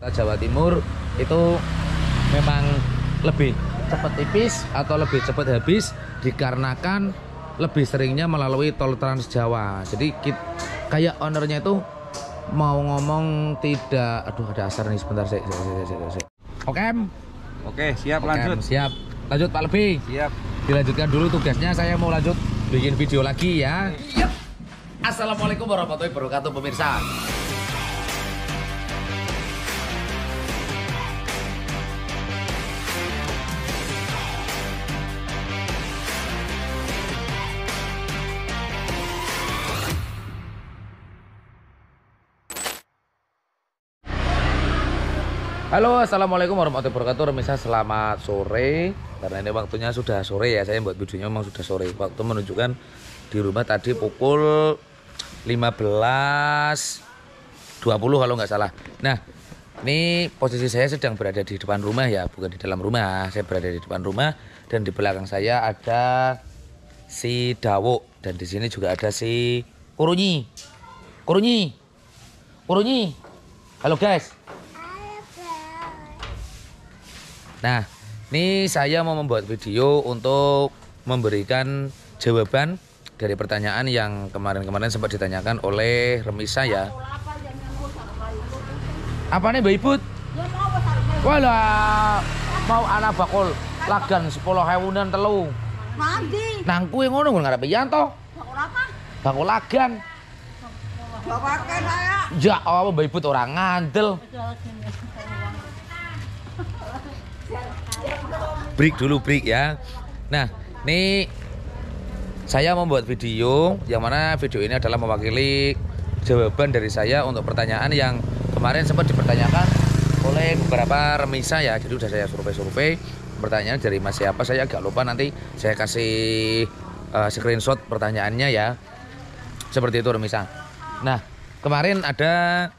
Jawa Timur itu memang lebih cepat tipis atau lebih cepat habis dikarenakan lebih seringnya melalui tol Trans Jawa. Jadi kayak ownernya itu mau ngomong tidak, aduh ada asar nih sebentar sih. Oke, siap. Lanjut. Siap. Lanjut Pak Lebih. Siap. Dilanjutkan dulu tugasnya, saya mau lanjut bikin video lagi ya. Assalamualaikum warahmatullahi wabarakatuh pemirsa. Halo, assalamualaikum warahmatullahi wabarakatuh. Pemirsa, selamat sore. Karena ini waktunya sudah sore ya, saya buat videonya memang sudah sore. Waktu menunjukkan di rumah tadi pukul 15.20 kalau nggak salah. Nah, ini posisi saya sedang berada di depan rumah ya, bukan di dalam rumah. Saya berada di depan rumah dan di belakang saya ada si Dawo dan di sini juga ada si Kurunyi. Halo guys. Nah, ini saya mau membuat video untuk memberikan jawaban dari pertanyaan yang kemarin-kemarin sempat ditanyakan oleh remisa ya. Apa nih Mbak Ibut? Walah, mau anak bakul lagan 10.000-an telu. Mandi. Nang kuwi ngono ngarep Yanto. Bakul apa? Bakul lagan. Bawakan saya. Ya, apa Mbak Ibut orang ngandel. Break dulu ya. Nah, ini saya membuat video yang mana video ini adalah mewakili jawaban dari saya untuk pertanyaan yang kemarin sempat dipertanyakan oleh beberapa remisa ya. Jadi udah saya survei pertanyaan dari mas siapa, saya agak lupa, nanti saya kasih screenshot pertanyaannya ya. Seperti itu remisa. Nah, kemarin ada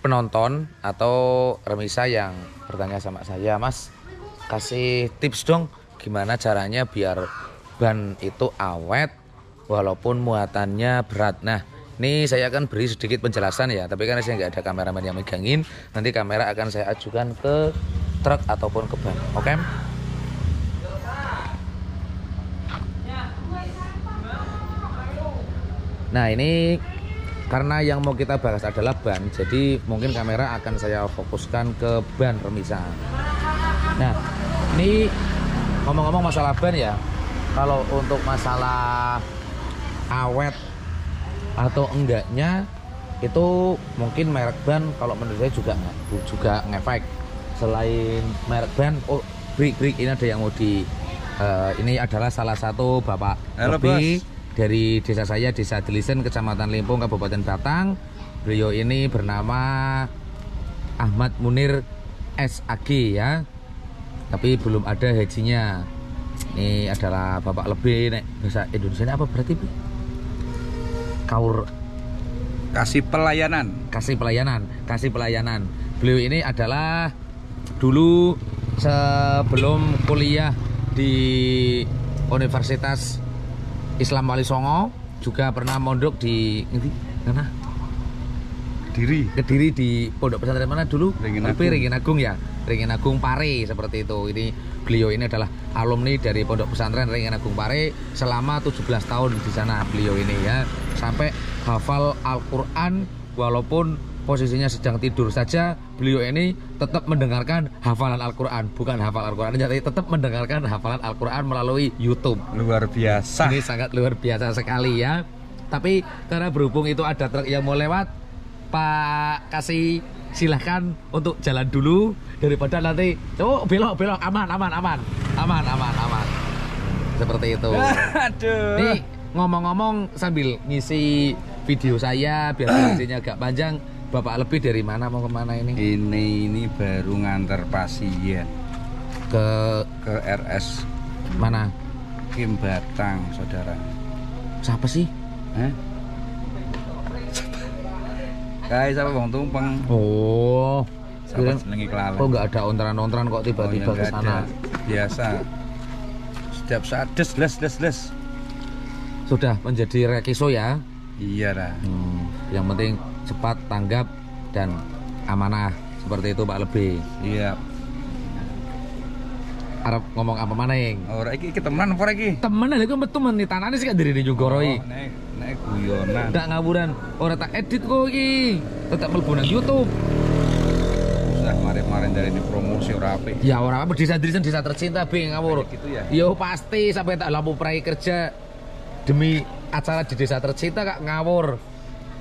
penonton atau remisa yang bertanya sama saya, Mas, kasih tips dong gimana caranya biar ban itu awet walaupun muatannya berat. Nah, ini saya akan beri sedikit penjelasan ya, tapi karena saya nggak ada kameramen yang megangin, nanti kamera akan saya ajukan ke truk ataupun ke ban. Oke? Nah, ini karena yang mau kita bahas adalah ban, jadi mungkin kamera akan saya fokuskan ke ban remisa. Nah, ini ngomong-ngomong masalah ban ya, kalau untuk masalah awet atau enggaknya itu mungkin merek ban kalau menurut saya juga ngefek. Selain merek ban, break ini ada yang mau ini adalah salah satu bapak lebih dari desa saya, Desa Delisen, Kecamatan Limpung, Kabupaten Batang. Beliau ini bernama Ahmad Munir SAG ya, tapi belum ada hajinya. Ini adalah bapak lebih, nek bahasa Indonesia apa berarti? Kasih pelayanan. Beliau ini adalah dulu sebelum kuliah di Universitas Islam Wali Songo, juga pernah mondok di mana? Kediri di pondok pesantren mana dulu? Ringin Agung ya, Ringin Agung Pare seperti itu. Ini beliau ini adalah alumni dari pondok pesantren Ringin Agung Pare selama 17 tahun di sana beliau ini ya, sampai hafal Al-Qur'an walaupun posisinya sedang tidur saja. Beliau ini tetap mendengarkan hafalan Al-Qur'an, bukan hafal Al-Qur'an, jadi tetap mendengarkan hafalan Al-Qur'an melalui YouTube. Luar biasa. Ini sangat luar biasa sekali ya. Tapi karena berhubung itu ada truk yang mau lewat, Pak kasih silahkan untuk jalan dulu daripada nanti belok aman seperti itu. Aduh. Nih ngomong-ngomong sambil ngisi video saya biar durasinya agak panjang, bapak lebih dari mana mau kemana ini? Ini baru ngantar pasien ke RS mana? Kim Batang, saudara. Siapa sih? Guys, apa bang tumpeng? Oh, sahabat selengi kelalen. Kok nggak ada ontran-ontran kok tiba-tiba ke sana? Biasa. Setiap saat des. Sudah menjadi rekiso ya? Iya lah. Yang penting cepat tanggap dan amanah Seperti itu Pak Lebih. Iya. Arep ngomong apa maning? Ora iki temenan apa iki? Temenan iku metu menit tanane sik direne Jogoro iki. Nek guyonan. Ndak ngawuran. Ora tak edit kok iki. Tetep mlebu nang YouTube. Usah mari-mari dari ini promosi ora apik. Ya ora apa desa tercinta be ngawur. Gitu ya. Yo pasti sampai tak lampu prai kerja demi acara di desa tercinta kak ngawur.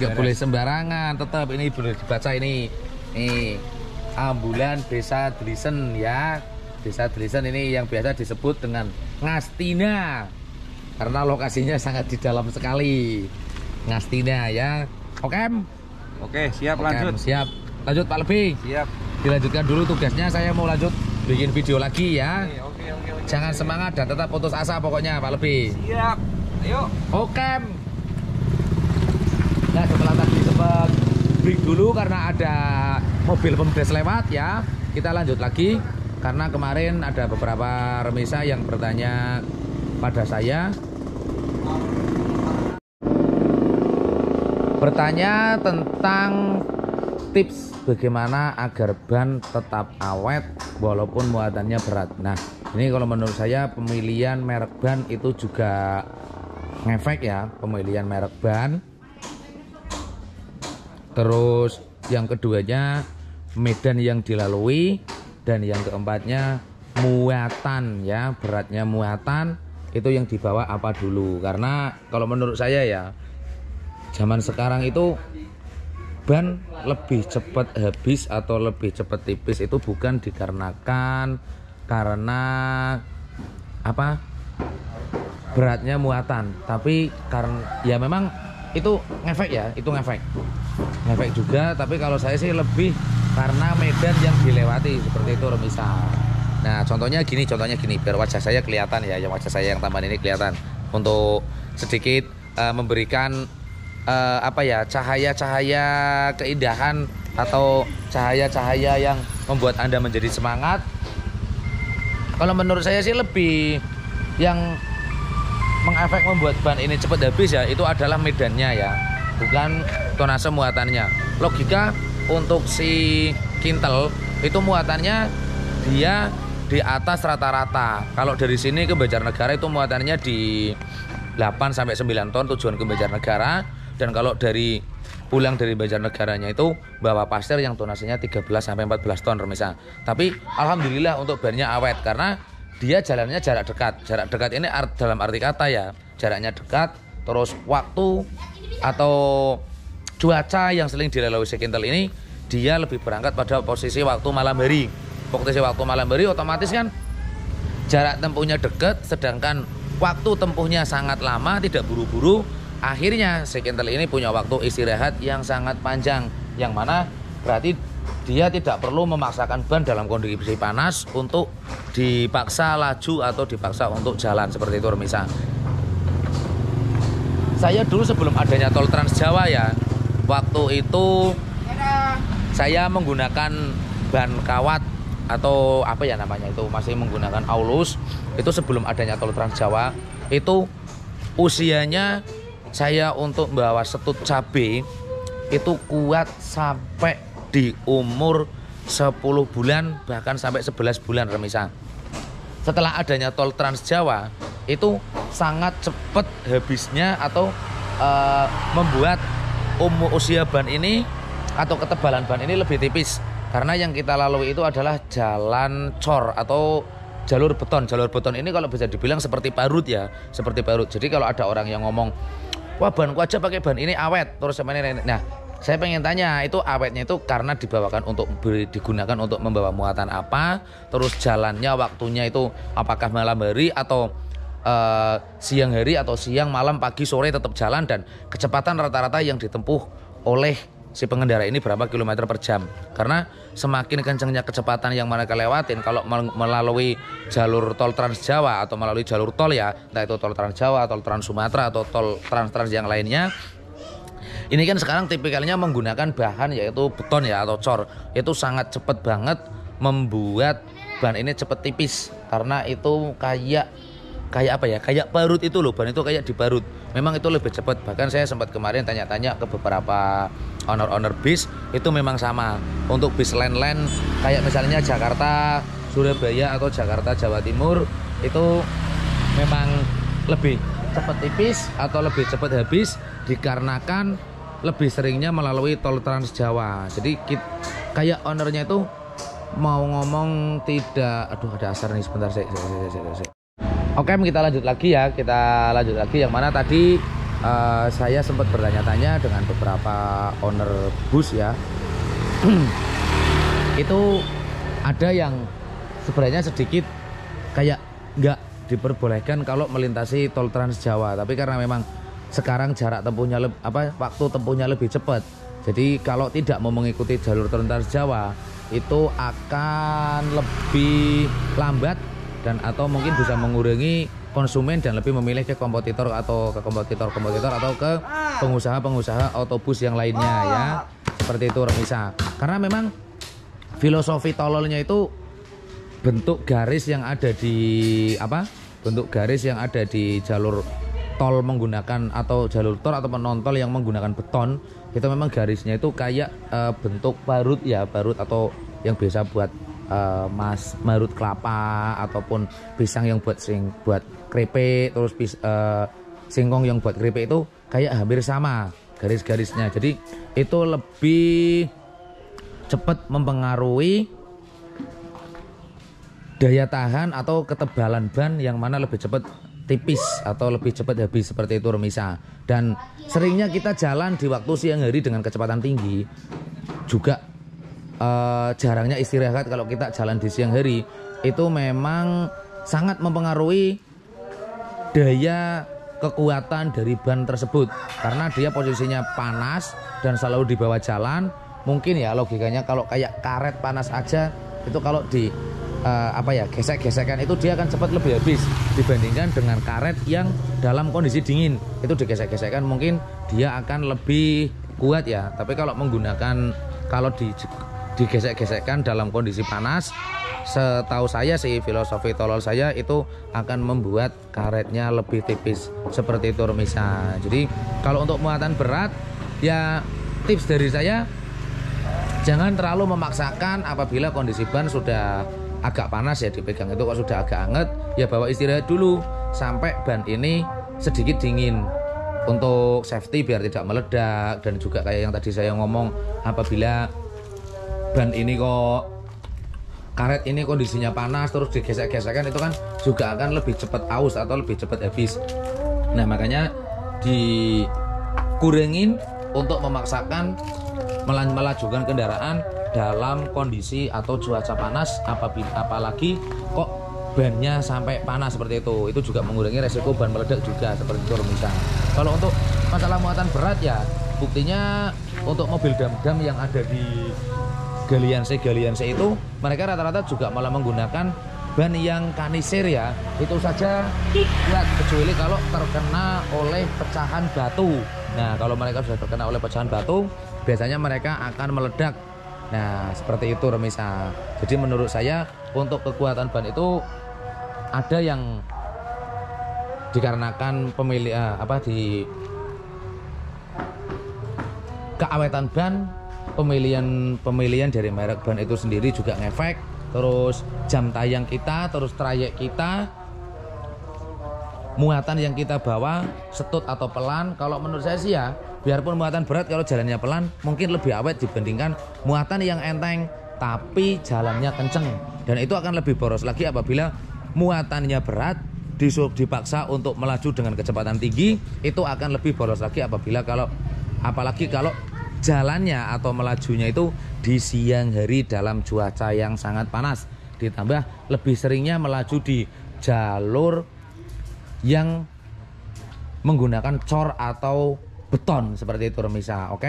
Gak boleh sembarangan, tetap ini boleh dibaca ini. Nih, ambulan Desa Dlisen ya. Desa Dlisen ini yang biasa disebut dengan Ngastina. Karena lokasinya sangat di dalam sekali. Ngastina ya. Oke? Oke, siap Oke, lanjut. siap. Lanjut Pak Lebih. Siap. Dilanjutkan dulu tugasnya, saya mau lanjut bikin video lagi ya. Oke. Jangan semangat dan tetap putus asa pokoknya Pak Lebih. Siap. Ayo. Oke. Nah setelah tadi sempat break dulu karena ada mobil pemudas lewat ya. Kita lanjut lagi karena kemarin ada beberapa remisa yang bertanya pada saya. Bertanya tentang tips bagaimana agar ban tetap awet walaupun muatannya berat. Nah ini kalau menurut saya pemilihan merek ban itu juga ngefek ya, pemilihan merek ban. Terus yang keduanya medan yang dilalui, dan yang keempatnya muatan ya, beratnya muatan itu yang dibawa apa dulu. Karena kalau menurut saya ya zaman sekarang itu ban lebih cepat habis atau lebih cepat tipis itu bukan dikarenakan karena apa beratnya muatan, tapi karena ya memang itu ngefek ya, itu ngefek juga, tapi kalau saya sih lebih karena medan yang dilewati seperti itu remisa. Nah contohnya gini biar wajah saya kelihatan ya, yang wajah saya yang tambahan ini kelihatan untuk sedikit memberikan apa ya, cahaya-cahaya keindahan atau cahaya-cahaya yang membuat Anda menjadi semangat. Kalau menurut saya sih lebih yang mengefek membuat ban ini cepat habis ya itu adalah medannya ya, bukan tonase muatannya. Logika untuk si Kintel itu muatannya dia di atas rata-rata. Kalau dari sini ke Banjarnegara itu muatannya di 8 sampai 9 ton tujuan ke Banjarnegara, dan kalau dari pulang dari Banjarnegaranya itu bawa pasir yang tonasenya 13 sampai 14 ton remisa. Tapi alhamdulillah untuk bannya awet karena dia jalannya jarak dekat. Jarak dekat ini dalam arti kata ya, jaraknya dekat, terus waktu atau cuaca yang sering dilalui si Kintel ini dia lebih berangkat pada posisi waktu malam hari. Posisi waktu malam hari otomatis kan jarak tempuhnya dekat, sedangkan waktu tempuhnya sangat lama, tidak buru-buru. Akhirnya si Kintel ini punya waktu istirahat yang sangat panjang, yang mana berarti dia tidak perlu memaksakan ban dalam kondisi panas untuk dipaksa laju atau dipaksa untuk jalan seperti itu remisa. Saya dulu sebelum adanya tol Trans Jawa ya, waktu itu saya menggunakan ban kawat atau apa ya namanya itu, masih menggunakan Aulus. Itu sebelum adanya tol Trans Jawa. Itu usianya saya untuk membawa setut cabe itu kuat sampai di umur 10 bulan bahkan sampai 11 bulan remisa. Setelah adanya tol Trans Jawa itu sangat cepat habisnya atau membuat usia ban ini atau ketebalan ban ini lebih tipis, karena yang kita lalui itu adalah jalan cor atau jalur beton. Jalur beton ini kalau bisa dibilang seperti parut ya, seperti parut. Jadi kalau ada orang yang ngomong, wah banku aja pakai ban ini awet terus ini. Nah saya pengen tanya, itu awetnya itu karena dibawakan untuk digunakan untuk membawa muatan apa, terus jalannya waktunya itu apakah malam hari atau siang hari atau siang malam pagi sore tetap jalan, dan kecepatan rata-rata yang ditempuh oleh si pengendara ini berapa kilometer per jam. Karena semakin kencangnya kecepatan yang mereka lewatin kalau melalui jalur tol Trans Jawa atau melalui jalur tol ya, entah itu tol Trans Jawa, tol Trans Sumatera atau tol trans yang lainnya, ini kan sekarang tipikalnya menggunakan bahan yaitu beton ya atau cor. Itu sangat cepat banget membuat ban ini cepat tipis, karena itu kayak kayak apa ya, kayak parut itu loh, ban itu kayak diparut. Memang itu lebih cepat. Bahkan saya sempat kemarin tanya-tanya ke beberapa owner bis, itu memang sama. Untuk bis line-line kayak misalnya Jakarta Surabaya atau Jakarta Jawa Timur itu memang lebih cepat tipis atau lebih cepat habis dikarenakan lebih seringnya melalui tol Trans Jawa. Jadi kayak ownernya itu mau ngomong tidak, aduh ada asar nih sebentar saya. Oke, kita lanjut lagi ya. Kita lanjut lagi yang mana tadi saya sempat bertanya-tanya dengan beberapa owner bus ya. Itu ada yang sebenarnya sedikit kayak nggak diperbolehkan kalau melintasi tol Trans Jawa. Tapi karena memang sekarang jarak tempuhnya waktu tempuhnya lebih cepat. Jadi kalau tidak mau mengikuti jalur tol Trans Jawa itu akan lebih lambat dan atau mungkin bisa mengurangi konsumen dan lebih memilih ke kompetitor atau ke kompetitor atau ke pengusaha-pengusaha otobus yang lainnya ya. Seperti itu Remisa. Karena memang filosofi tololnya itu bentuk garis yang ada di bentuk garis yang ada di jalur tol menggunakan atau jalur tol atau non-tol yang menggunakan beton, itu memang garisnya itu kayak bentuk parut ya, parut atau yang biasa buat marut kelapa ataupun pisang yang buat keripik, terus singkong yang buat keripik itu kayak hampir sama garis-garisnya. Jadi itu lebih cepat mempengaruhi daya tahan atau ketebalan ban yang mana lebih cepat tipis atau lebih cepat habis, seperti itu Remisa. Dan seringnya kita jalan di waktu siang hari dengan kecepatan tinggi, juga jarangnya istirahat kalau kita jalan di siang hari, itu memang sangat mempengaruhi daya kekuatan dari ban tersebut. Karena dia posisinya panas dan selalu di bawah jalan, mungkin ya logikanya kalau kayak karet panas aja itu kalau di gesek-gesekan itu dia akan cepat lebih habis dibandingkan dengan karet yang dalam kondisi dingin. Itu digesek-gesekan mungkin dia akan lebih kuat ya. Tapi kalau digesek-gesekkan dalam kondisi panas, setahu saya sih filosofi tolol saya itu akan membuat karetnya lebih tipis, seperti itu Remisa. Jadi kalau untuk muatan berat ya, tips dari saya jangan terlalu memaksakan. Apabila kondisi ban sudah agak panas ya dipegang, itu kalau sudah agak anget ya bawa istirahat dulu sampai ban ini sedikit dingin untuk safety biar tidak meledak. Dan juga kayak yang tadi saya ngomong, apabila ban ini kok karet ini kondisinya panas terus digesek-gesekkan, itu kan juga akan lebih cepat aus atau lebih cepat habis. Nah makanya dikurangin untuk memaksakan melajukan kendaraan dalam kondisi atau cuaca panas, apalagi kok bannya sampai panas seperti itu juga mengurangi resiko ban meledak juga, seperti itu Remisa. Kalau untuk masalah muatan berat ya, buktinya untuk mobil dam-dam yang ada di Galian C itu mereka rata-rata juga malah menggunakan ban yang kanisir ya. Itu saja kuat, kecuali kalau terkena oleh pecahan batu. Nah kalau mereka sudah terkena oleh pecahan batu, biasanya mereka akan meledak. Nah seperti itu Remisa. Jadi menurut saya untuk kekuatan ban itu ada yang dikarenakan keawetan ban, pemilihan dari merek ban itu sendiri juga ngefek. Terus jam tayang kita, terus trayek kita, muatan yang kita bawa setut atau pelan. Kalau menurut saya sih ya, biarpun muatan berat, kalau jalannya pelan mungkin lebih awet dibandingkan muatan yang enteng tapi jalannya kenceng. Dan itu akan lebih boros lagi apabila muatannya berat dipaksa untuk melaju dengan kecepatan tinggi, itu akan lebih boros lagi apalagi kalau jalannya atau melajunya itu di siang hari dalam cuaca yang sangat panas, ditambah lebih seringnya melaju di jalur yang menggunakan cor atau beton, seperti itu Remisa. Oke,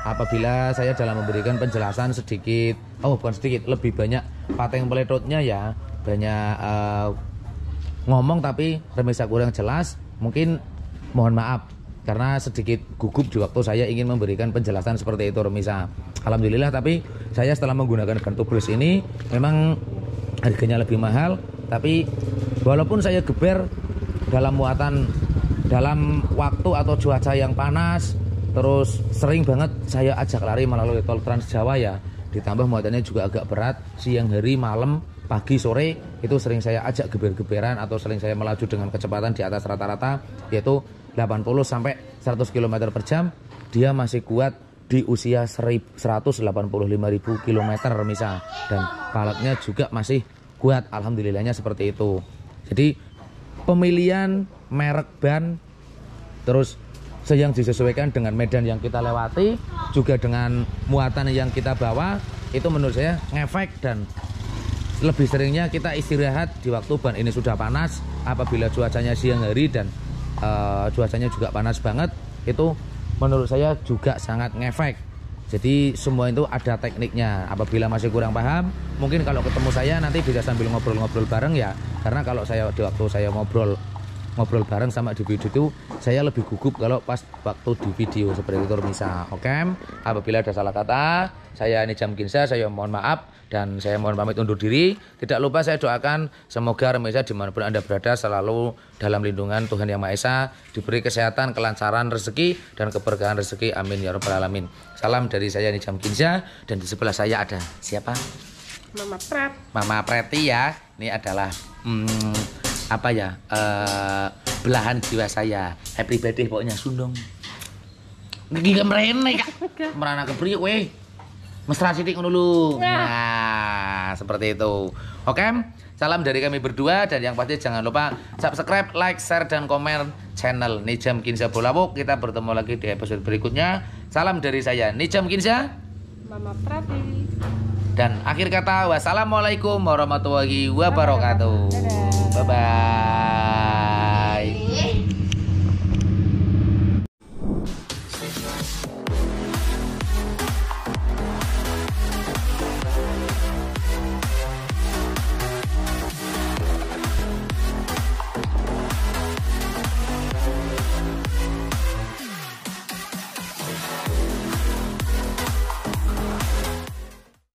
apabila saya dalam memberikan penjelasan sedikit, lebih banyak pateng peletotnya ya, banyak ngomong tapi Remisa kurang jelas, mungkin mohon maaf karena sedikit gugup di waktu saya ingin memberikan penjelasan seperti itu Remisa. Alhamdulillah, tapi saya setelah menggunakan ban tubles ini memang harganya lebih mahal, tapi walaupun saya geber dalam muatan dalam waktu atau cuaca yang panas, terus sering banget saya ajak lari melalui tol Trans Jawa ya, ditambah muatannya juga agak berat, siang hari, malam, pagi, sore itu sering saya ajak geber-geberan atau sering saya melaju dengan kecepatan di atas rata-rata yaitu 80 sampai 100 km per jam. Dia masih kuat di usia 185.000 km misal, dan paleknya juga masih kuat, alhamdulillahnya seperti itu. Jadi pemilihan merek ban terus yang disesuaikan dengan medan yang kita lewati juga dengan muatan yang kita bawa itu menurut saya ngefek, dan lebih seringnya kita istirahat di waktu ban ini sudah panas. Apabila cuacanya siang hari dan cuacanya juga panas banget, itu menurut saya juga sangat ngefek. Jadi semua itu ada tekniknya. Apabila masih kurang paham, mungkin kalau ketemu saya nanti bisa sambil ngobrol-ngobrol bareng ya. Karena kalau saya di waktu saya ngobrol bareng sama di video itu, saya lebih gugup kalau pas waktu di video seperti itu misal. Oke, apabila ada salah kata, saya Nijam Kinsa, saya mohon maaf dan saya mohon pamit undur diri. Tidak lupa saya doakan semoga Remesa dimanapun Anda berada selalu dalam lindungan Tuhan Yang Maha Esa, diberi kesehatan, kelancaran rezeki dan keberkahan rezeki. Amin ya rabbal alamin. Salam dari saya Nijam Kinsa, dan di sebelah saya ada siapa? Mama Pret. Mama Preti ya. Ini adalah apa ya, belahan jiwa saya. Happy birthday pokoknya Sundong. Gigi merene kak, merana kepriuk weh. Mesra sithik ngono lho. Nah, seperti itu. Oke, salam dari kami berdua, dan yang pasti jangan lupa subscribe, like, share dan komen channel Nijam Kinsa Bolawuk. Kita bertemu lagi di episode berikutnya. Salam dari saya Nijam Kinsa, Mama Preti. dan akhir kata wassalamualaikum warahmatullahi wabarakatuh. Dadah. Bye bye.